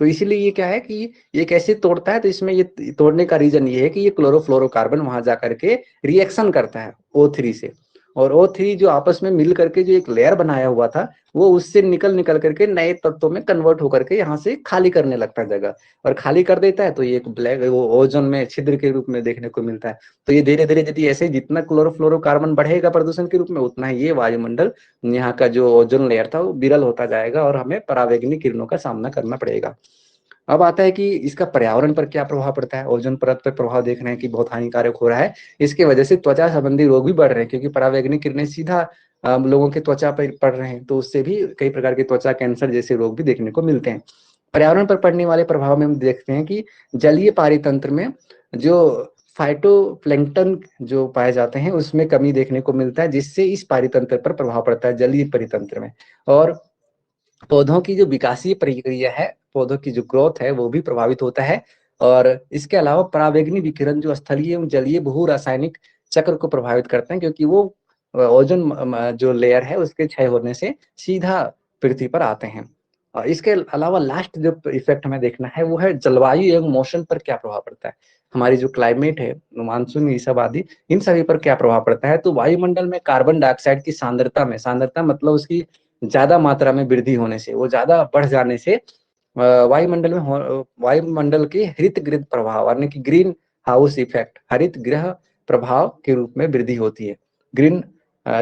S1: तो इसीलिए ये क्या है कि ये कैसे तोड़ता है? तो इसमें ये तोड़ने का रीजन ये है कि ये क्लोरोफ्लोरोकार्बन वहां जाकर के रिएक्शन करता है O3 से, और O3 जो आपस में मिल करके जो एक लेयर बनाया हुआ था, वो उससे निकल निकल करके नए तत्वों में कन्वर्ट होकर के यहाँ से खाली करने लगता है जगह, और खाली कर देता है तो ये एक ब्लैक, वो ओजोन में छिद्र के रूप में देखने को मिलता है। तो ये धीरे धीरे यदि ऐसे जितना क्लोरोफ्लोरोकार्बन बढ़ेगा प्रदूषण के रूप में, उतना ही ये वायुमंडल, यहाँ का जो ओजोन लेयर था वो विरल होता जाएगा और हमें परावैंगनी किरणों का सामना करना पड़ेगा। अब आता है कि इसका पर्यावरण पर क्या प्रभाव पड़ता है। ओजोन परत पर प्रभाव देख रहे हैं कि बहुत हानिकारक हो रहा है। इसके वजह से त्वचा संबंधी रोग भी बढ़ रहे हैं, क्योंकि परावैंगनी किरणें सीधा लोगों के त्वचा पर पड़ रहे हैं, तो उससे भी कई प्रकार के त्वचा कैंसर जैसे रोग भी देखने को मिलते हैं। पर्यावरण पर पड़ने वाले प्रभाव में हम देखते हैं कि जलीय पारितंत्र में जो फाइटोप्लैंक्टन जो पाए जाते हैं उसमें कमी देखने को मिलता है, जिससे इस पारितंत्र पर प्रभाव पड़ता है, जलीय परितंत्र में। और पौधों की जो विकासीय प्रक्रिया है, पौधों की जो ग्रोथ है, वो भी प्रभावित होता है। और इसके अलावा परावैंगनी विकिरण जो स्थलीय एवं जलीय बहु रासायनिक चक्र को प्रभावित करते हैं, क्योंकि वो ओजोन जो लेयर है उसके क्षय होने से सीधा पृथ्वी पर आते हैं। और इसके अलावा लास्ट जो इफेक्ट हमें देखना है वो है जलवायु एवं मौसम पर क्या प्रभाव पड़ता है। हमारी जो क्लाइमेट है, मानसून, ये सब आदि, इन सभी पर क्या प्रभाव पड़ता है। तो वायुमंडल में कार्बन डाइऑक्साइड की सांद्रता में, सांद्रता मतलब उसकी ज्यादा मात्रा में वृद्धि होने से, वो ज्यादा बढ़ जाने से वायुमंडल के हरित गृह प्रभाव यानी कि ग्रीन हाउस इफेक्ट, हरित गृह प्रभाव के रूप में वृद्धि होती है।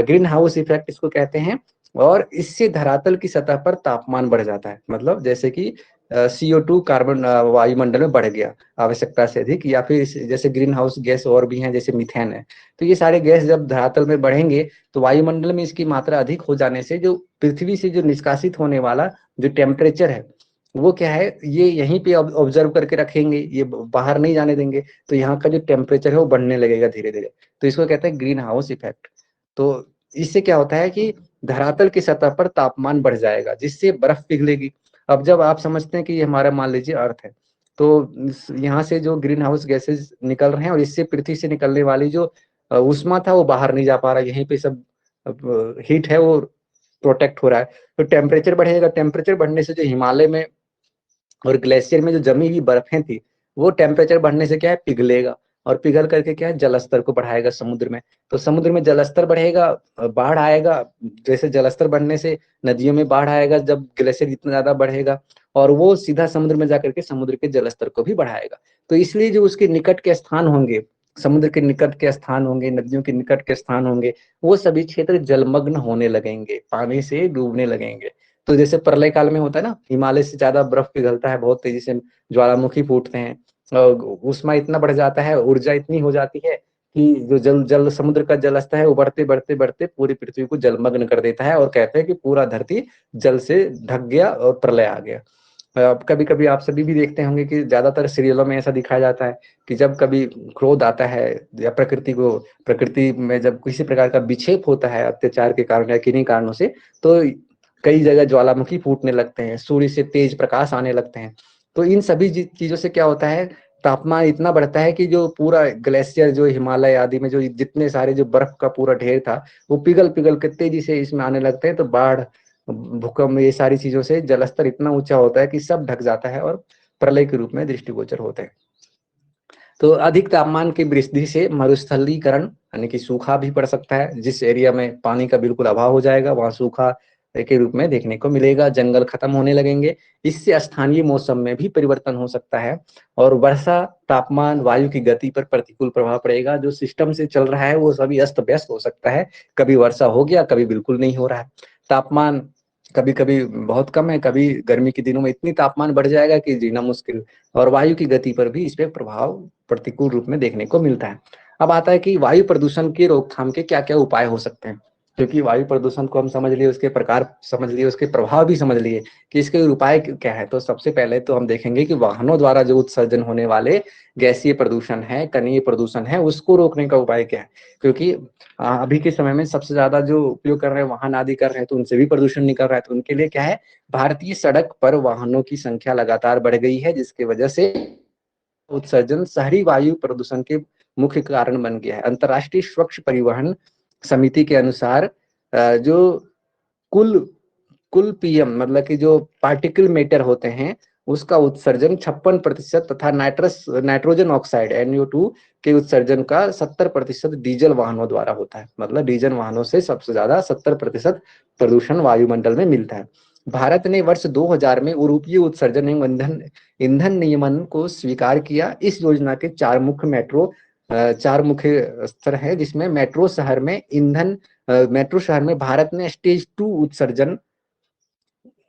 S1: ग्रीन हाउस इफेक्ट इसको कहते हैं। और इससे धरातल की सतह पर तापमान बढ़ जाता है। मतलब जैसे कि CO2 कार्बन वायुमंडल में बढ़ गया आवश्यकता से अधिक, या फिर जैसे ग्रीन हाउस गैस और भी हैं, जैसे मीथेन है। तो ये सारे गैस जब धरातल में बढ़ेंगे तो वायुमंडल में इसकी मात्रा अधिक हो जाने से जो पृथ्वी से जो निष्कासित होने वाला जो टेम्परेचर है वो क्या है, ये यहीं पे ऑब्जर्व करके रखेंगे, ये बाहर नहीं जाने देंगे। तो यहाँ का जो टेम्परेचर है वो बढ़ने लगेगा धीरे धीरे। तो इसको कहते हैं ग्रीन हाउस इफेक्ट। तो इससे क्या होता है कि धरातल की सतह पर तापमान बढ़ जाएगा, जिससे बर्फ पिघलेगी। अब जब आप समझते हैं कि ये हमारा मान लीजिए अर्थ है, तो यहाँ से जो ग्रीन हाउस गैसेज निकल रहे हैं और इससे पृथ्वी से निकलने वाली जो उष्मा था वो बाहर नहीं जा पा रहा, यहीं पे सब हीट है वो प्रोटेक्ट हो रहा है। तो टेम्परेचर बढ़ेगा, टेम्परेचर बढ़ने से जो हिमालय में और ग्लेशियर में जो जमी हुई बर्फें थी वो टेम्परेचर बढ़ने से क्या है, पिघलेगा। और पिघल करके क्या है, जलस्तर को बढ़ाएगा समुद्र में। तो समुद्र में जलस्तर बढ़ेगा, बाढ़ आएगा। जैसे जलस्तर बढ़ने से नदियों में बाढ़ आएगा जब ग्लेशियर इतना ज्यादा बढ़ेगा, और वो सीधा समुद्र में जाकर के समुद्र के जलस्तर को भी बढ़ाएगा। तो इसलिए जो उसके निकट के स्थान होंगे, समुद्र के निकट के स्थान होंगे, नदियों के निकट के स्थान होंगे, वो सभी क्षेत्र जलमग्न होने लगेंगे, पानी से डूबने लगेंगे। तो जैसे प्रलय काल में होता है ना, हिमालय से ज्यादा बर्फ पिघलता है, बहुत तेजी से ज्वालामुखी फूटते हैं, और ऊष्मा इतना बढ़ जाता है, ऊर्जा इतनी हो जाती है कि जो जल जल समुद्र का जल स्तर है वो बढ़ते बढ़ते बढ़ते पूरी पृथ्वी को जलमग्न कर देता है, और कहते हैं कि पूरा धरती जल से ढक गया और प्रलय आ गया। अब कभी कभी आप सभी भी देखते होंगे कि ज्यादातर सीरियलों में ऐसा दिखाया जाता है कि जब कभी क्रोध आता है या प्रकृति में जब किसी प्रकार का विक्षेप होता है अत्याचार के कारण या किन्हीं कारणों से, तो कई जगह ज्वालामुखी फूटने लगते हैं, सूर्य से तेज प्रकाश आने लगते हैं। तो इन सभी चीजों से क्या होता है, तापमान इतना बढ़ता है कि जो पूरा ग्लेशियर जो हिमालय आदि में जो जितने सारे जो बर्फ का पूरा ढेर था वो पिघल पिघल के तेजी से इसमें आने लगते हैं। तो बाढ़, भूकंप, ये सारी चीजों से जलस्तर इतना ऊंचा होता है कि सब ढक जाता है और प्रलय के रूप में दृष्टिगोचर होते हैं। तो अधिक तापमान की वृद्धि से मरुस्थलीकरण यानी कि सूखा भी पड़ सकता है। जिस एरिया में पानी का बिल्कुल अभाव हो जाएगा वहां सूखा के रूप में देखने को मिलेगा, जंगल खत्म होने लगेंगे। इससे स्थानीय मौसम में भी परिवर्तन हो सकता है, और वर्षा, तापमान, वायु की गति पर प्रतिकूल प्रभाव पड़ेगा। जो सिस्टम से चल रहा है वो सभी अस्त व्यस्त हो सकता है, कभी वर्षा हो गया, कभी बिल्कुल नहीं हो रहा है। तापमान कभी कभी बहुत कम है, कभी गर्मी के दिनों में इतनी तापमान बढ़ जाएगा कि जीना मुश्किल। और वायु की गति पर भी इस पे प्रभाव प्रतिकूल रूप में देखने को मिलता है। अब आता है कि वायु प्रदूषण की रोकथाम के क्या क्या उपाय हो सकते हैं। क्योंकि वायु प्रदूषण को हम समझ लिए, उसके प्रकार समझ लिए, उसके प्रभाव भी समझ लिए कि इसके उपाय क्या है। तो सबसे पहले तो हम देखेंगे कि वाहनों द्वारा जो उत्सर्जन होने वाले गैसीय प्रदूषण है, कणीय प्रदूषण है, उसको रोकने का उपाय क्या है। क्योंकि अभी के समय में सबसे ज्यादा जो उपयोग कर रहे हैं वाहन आदि कर रहे हैं, तो उनसे भी प्रदूषण निकल रहा है। तो उनके लिए क्या है, भारतीय सड़क पर वाहनों की संख्या लगातार बढ़ गई है, जिसकी वजह से उत्सर्जन शहरी वायु प्रदूषण के मुख्य कारण बन गया है। अंतर्राष्ट्रीय स्वच्छ परिवहन समिति के अनुसार जो कुल कुल पीएम मतलब कि जो पार्टिकल मैटर होते हैं उसका उत्सर्जन 56% तथा नाइट्रोजन ऑक्साइड NO2 के उत्सर्जन का 70% डीजल वाहनों द्वारा होता है। मतलब डीजल वाहनों से सबसे ज्यादा 70% प्रदूषण वायुमंडल में मिलता है। भारत ने वर्ष 2000 में यूरोपीय उत्सर्जन एवं ईंधन ईंधन नियमन को स्वीकार किया। इस योजना के चार मुख्य स्तर है, जिसमें मेट्रो शहर में भारत ने स्टेज 2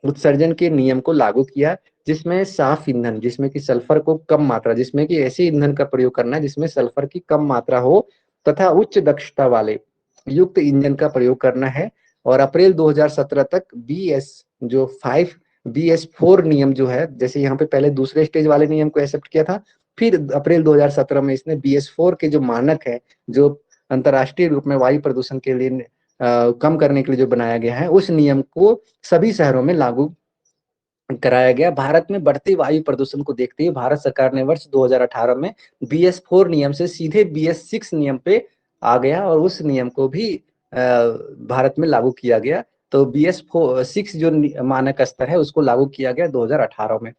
S1: उत्सर्जन के नियम को लागू किया, जिसमें साफ ईंधन, जिसमें कि सल्फर को कम मात्रा, जिसमें कि ऐसे ईंधन का प्रयोग करना है जिसमें सल्फर की कम मात्रा हो तथा उच्च दक्षता वाले युक्त इंजन का प्रयोग करना है। और अप्रैल 2017 तक BS4 नियम जो है, जैसे यहाँ पे पहले दूसरे स्टेज वाले नियम को एक्सेप्ट किया था, फिर अप्रैल 2017 में इसने BS4 के जो मानक है, जो अंतरराष्ट्रीय रूप में वायु प्रदूषण के लिए कम करने के लिए जो बनाया गया है, उस नियम को सभी शहरों में लागू कराया गया। भारत में बढ़ते वायु प्रदूषण को देखते हुए भारत सरकार ने वर्ष 2018 में BS4 नियम से सीधे BS6 नियम पे आ गया, और उस नियम को भी भारत में लागू किया गया। तो BS6 जो मानक स्तर है उसको लागू किया गया 2018 में।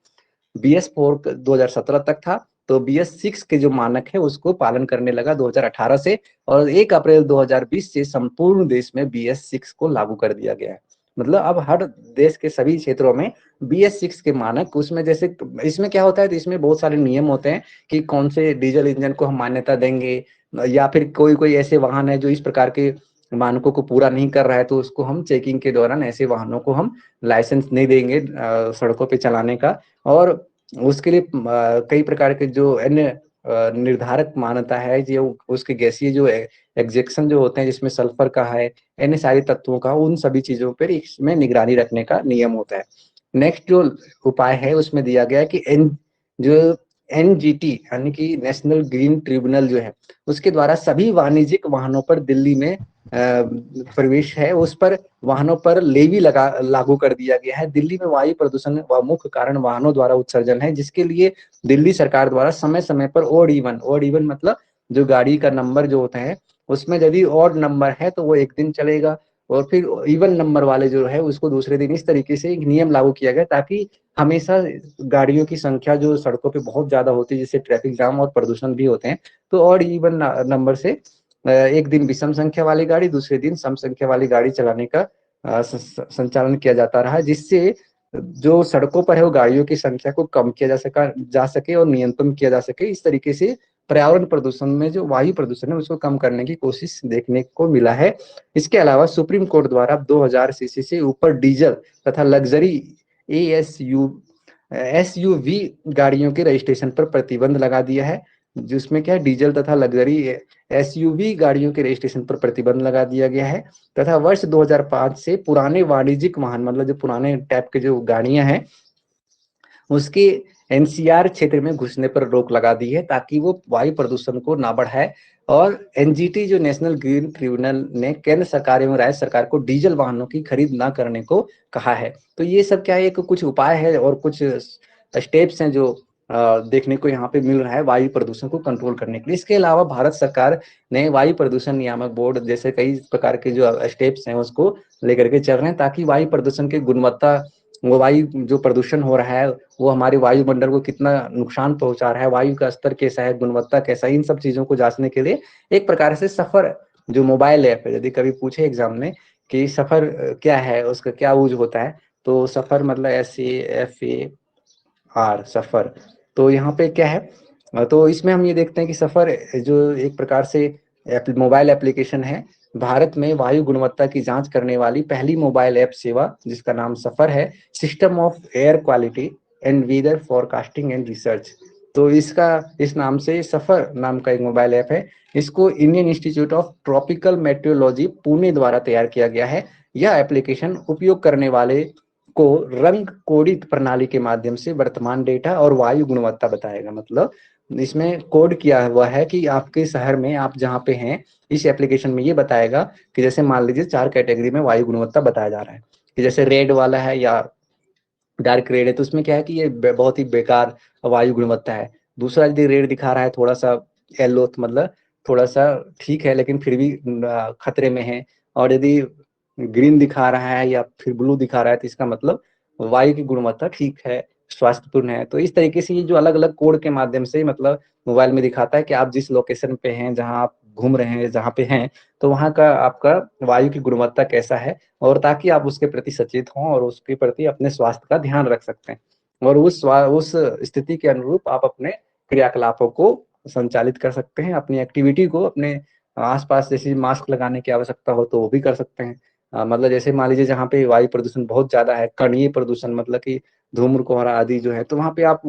S1: BS4 2017 तक था, तो BS6 के जो मानक है उसको पालन करने लगा 2018 से, और 1 अप्रैल 2020 से संपूर्ण देश में BS6 को लागू कर दिया गया है। मतलब अब हर देश के सभी क्षेत्रों में BS6 के मानक, उसमें जैसे इसमें क्या होता है, तो इसमें बहुत सारे नियम होते हैं कि कौन से डीजल इंजन को हम मान्यता देंगे, या फिर कोई कोई ऐसे वाहन है जो इस प्रकार के मानकों को पूरा नहीं कर रहा है तो उसको हम चेकिंग के दौरान ऐसे वाहनों को हम लाइसेंस नहीं देंगे सड़कों पे चलाने का। और उसके लिए कई प्रकार के जो अन्य निर्धारक मान्यता है जो उसके गैसीय जो एग्जेक्शन जो होते हैं जिसमें सल्फर का है, अन्य सारे तत्वों का, उन सभी चीजों पर इसमें निगरानी रखने का नियम होता है। नेक्स्ट जो उपाय है उसमें दिया गया है कि जो एनजीटी यानी कि नेशनल ग्रीन ट्रिब्यूनल जो है उसके द्वारा सभी वाणिज्यिक वाहनों पर दिल्ली में प्रवेश है उस पर वाहनों पर लेवी लागू कर दिया गया है। दिल्ली में वायु प्रदूषण व मुख्य कारण वाहनों द्वारा उत्सर्जन है, जिसके लिए दिल्ली सरकार द्वारा समय समय पर ओड इवन मतलब जो गाड़ी का नंबर जो होता है उसमें यदि ऑड नंबर है तो वो एक दिन चलेगा, और फिर इवन नंबर वाले जो है उसको दूसरे दिन। इस तरीके से एक नियम लागू किया गया ताकि हमेशा गाड़ियों की संख्या जो सड़कों पे बहुत ज्यादा होती है जिससे ट्रैफिक जाम और प्रदूषण भी होते हैं, तो ऑड इवन नंबर से एक दिन विषम संख्या वाली गाड़ी, दूसरे दिन सम संख्या वाली गाड़ी चलाने का संचालन किया जाता रहा, जिससे जो सड़कों पर है वो गाड़ियों की संख्या को कम किया जा सके और नियंत्रण किया जा सके। इस तरीके से पर्यावरण प्रदूषण में जो वायु प्रदूषण है उसको कम करने की कोशिश देखने को मिला है। इसके अलावा सुप्रीम कोर्ट द्वारा 2000 सीसी से ऊपर डीजल तथा लग्जरी एसयूवी गाड़ियों के रजिस्ट्रेशन पर प्रतिबंध लगा दिया है, जिसमें क्या है डीजल तथा लग्जरी एसयूवी गाड़ियों के रजिस्ट्रेशन पर प्रतिबंध लगा दिया गया है। तथा वर्ष 2005 से पुराने वाणिज्यिक वाहन मतलब जो पुराने टाइप के जो गाड़ियां हैं उसके एनसीआर क्षेत्र में घुसने पर रोक लगा दी है ताकि वो वायु प्रदूषण को ना बढ़ाए। और एनजीटी जो नेशनल ग्रीन ट्रिब्यूनल ने केंद्र सरकार एवं राज्य सरकार को डीजल वाहनों की खरीद ना करने को कहा है। तो ये सब क्या है, एक कुछ उपाय है और कुछ स्टेप्स हैं जो देखने को यहाँ पे मिल रहा है वायु प्रदूषण को कंट्रोल करने के लिए। इसके अलावा भारत सरकार ने वायु प्रदूषण नियामक बोर्ड जैसे कई प्रकार के जो स्टेप्स हैं उसको लेकर के चल रहे हैं ताकि वायु प्रदूषण की गुणवत्ता, वो वायु जो प्रदूषण हो रहा है वो हमारे वायुमंडल को कितना नुकसान पहुंचा रहा है, वायु का स्तर कैसा है, गुणवत्ता कैसा है, इन सब चीजों को जांचने के लिए एक प्रकार से सफर जो मोबाइल ऐप है, यदि कभी पूछे एग्जाम में कि सफर क्या है उसका क्या यूज होता है, तो सफर मतलब SAFAR सफर। तो यहाँ पे क्या है, तो इसमें हम ये देखते हैं कि सफर जो एक प्रकार से मोबाइल एप्लीकेशन है, भारत में वायु गुणवत्ता की जांच करने वाली पहली मोबाइल ऐप सेवा जिसका नाम सफर है, system of air quality and weather forecasting and research. तो इसका इस नाम से सफर नाम का एक मोबाइल ऐप है, इसको Indian institute of tropical metrology Pune द्वारा तैयार किया गया है। यह एप्लीकेशन उपयोग करने वाले को रंग कोडित प्रणाली के माध्यम से वर्तमान डेटा और वायु गुणवत्ता बताएगा। मतलब इसमें कोड किया हुआ है कि आपके शहर में आप जहाँ पे हैं इस एप्लीकेशन में ये बताएगा कि जैसे मान लीजिए 4 कैटेगरी में वायु गुणवत्ता बताया जा रहा है कि जैसे रेड वाला है या डार्क रेड है, तो उसमें क्या है कि ये बहुत ही बेकार वायु गुणवत्ता है। दूसरा यदि रेड दिखा रहा है थोड़ा सा येलो, तो मतलब थोड़ा सा ठीक है लेकिन फिर भी खतरे में है। और यदि ग्रीन दिखा रहा है या फिर ब्लू दिखा रहा है तो इसका मतलब वायु की गुणवत्ता ठीक है, स्वास्थ्यपूर्ण है। तो इस तरीके से ये जो अलग अलग कोड के माध्यम से मतलब मोबाइल में दिखाता है कि आप जिस लोकेशन पे हैं, जहाँ आप घूम रहे हैं, जहाँ पे हैं, तो वहाँ का आपका वायु की गुणवत्ता कैसा है, और ताकि आप उसके प्रति सचेत हों और उसके प्रति अपने स्वास्थ्य का ध्यान रख सकते हैं। और उस स्थिति के अनुरूप आप अपने क्रियाकलापों को संचालित कर सकते हैं, अपनी एक्टिविटी को अपने आसपास, जैसे मास्क लगाने की आवश्यकता हो तो वो भी कर सकते हैं। मतलब जैसे मान लीजिए जहाँ पे वायु प्रदूषण बहुत ज्यादा है, कणीय प्रदूषण मतलब कि धूम्रकोहरा आदि जो है, तो वहाँ पे आप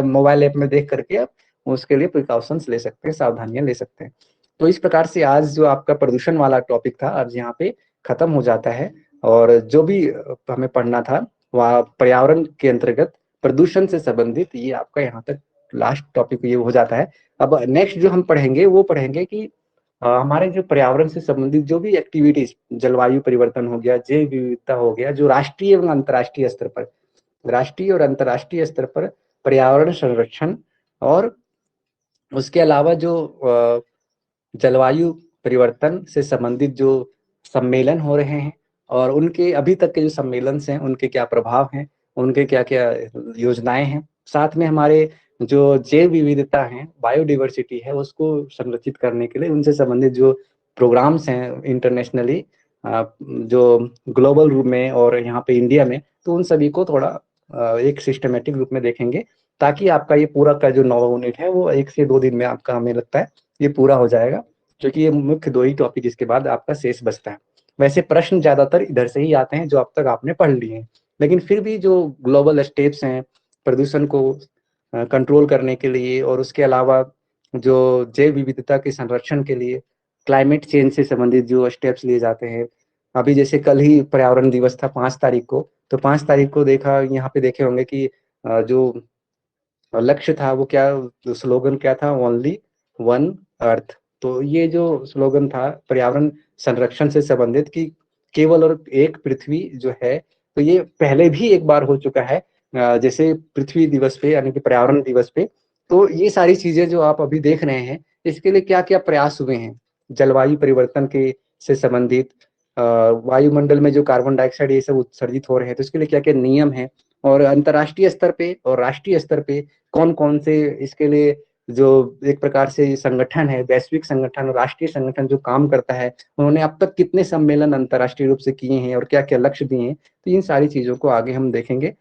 S1: मोबाइल ऐप में देख करके आप उसके लिए प्रिकॉशंस ले सकते हैं, सावधानियां ले सकते हैं। तो इस प्रकार से आज जो आपका प्रदूषण वाला टॉपिक था आज यहाँ पे खत्म हो जाता है। और जो भी हमें पढ़ना था वह पर्यावरण के अंतर्गत प्रदूषण से संबंधित ये आपका यहाँ तक लास्ट टॉपिक ये हो जाता है। अब नेक्स्ट जो हम पढ़ेंगे वो पढ़ेंगे कि हमारे जो पर्यावरण से संबंधित जो भी एक्टिविटीज, जलवायु परिवर्तन हो गया, जैव विविधता हो गया, जो राष्ट्रीय एवं अंतर्राष्ट्रीय स्तर पर, राष्ट्रीय और अंतर्राष्ट्रीय स्तर पर पर्यावरण संरक्षण, और उसके अलावा जो जलवायु परिवर्तन से संबंधित जो सम्मेलन हो रहे हैं और उनके अभी तक के जो सम्मेलन हैं उनके क्या प्रभाव हैं, उनके क्या क्या योजनाएं हैं, साथ में हमारे जो जैव विविधता है, बायोडिवर्सिटी है, उसको संरक्षित करने के लिए उनसे संबंधित जो प्रोग्राम्स हैं इंटरनेशनली, जो ग्लोबल रूप में और यहाँ पे इंडिया में, तो उन सभी को थोड़ा एक सिस्टमेटिक रूप में देखेंगे ताकि आपका ये पूरा का जो 9 यूनिट है वो 1 से 2 दिन में आपका, हमें लगता है ये पूरा हो जाएगा। क्योंकि ये मुख्य 2 ही टॉपिक इसके बाद आपका शेष बचता है। वैसे प्रश्न ज्यादातर इधर से ही आते हैं जो अब तक आपने पढ़ लिए हैं, लेकिन फिर भी जो ग्लोबल स्टेप्स हैं प्रदूषण को कंट्रोल करने के लिए, और उसके अलावा जो जैव विविधता के संरक्षण के लिए क्लाइमेट चेंज से संबंधित जो स्टेप्स लिए जाते हैं। अभी जैसे कल ही पर्यावरण दिवस था 5 तारीख को, तो 5 तारीख को देखा, यहाँ पे देखे होंगे कि जो लक्ष्य था वो क्या, स्लोगन क्या था, ओनली वन अर्थ। तो ये जो स्लोगन था पर्यावरण संरक्षण से संबंधित कि केवल और एक पृथ्वी जो है, तो ये पहले भी एक बार हो चुका है जैसे पृथ्वी दिवस पे यानी कि पर्यावरण दिवस पे। तो ये सारी चीजें जो आप अभी देख रहे हैं, इसके लिए क्या क्या प्रयास हुए हैं जलवायु परिवर्तन के से संबंधित, वायुमंडल में जो कार्बन डाइऑक्साइड ये सब उत्सर्जित हो रहे हैं, तो इसके लिए क्या क्या नियम है, और अंतर्राष्ट्रीय स्तर पे और राष्ट्रीय स्तर पे कौन कौन से इसके लिए जो एक प्रकार से संगठन है, वैश्विक संगठन और राष्ट्रीय संगठन जो काम करता है, उन्होंने अब तक कितने सम्मेलन अंतर्राष्ट्रीय रूप से किए हैं और क्या क्या लक्ष्य दिए हैं। तो इन सारी चीजों को आगे हम देखेंगे।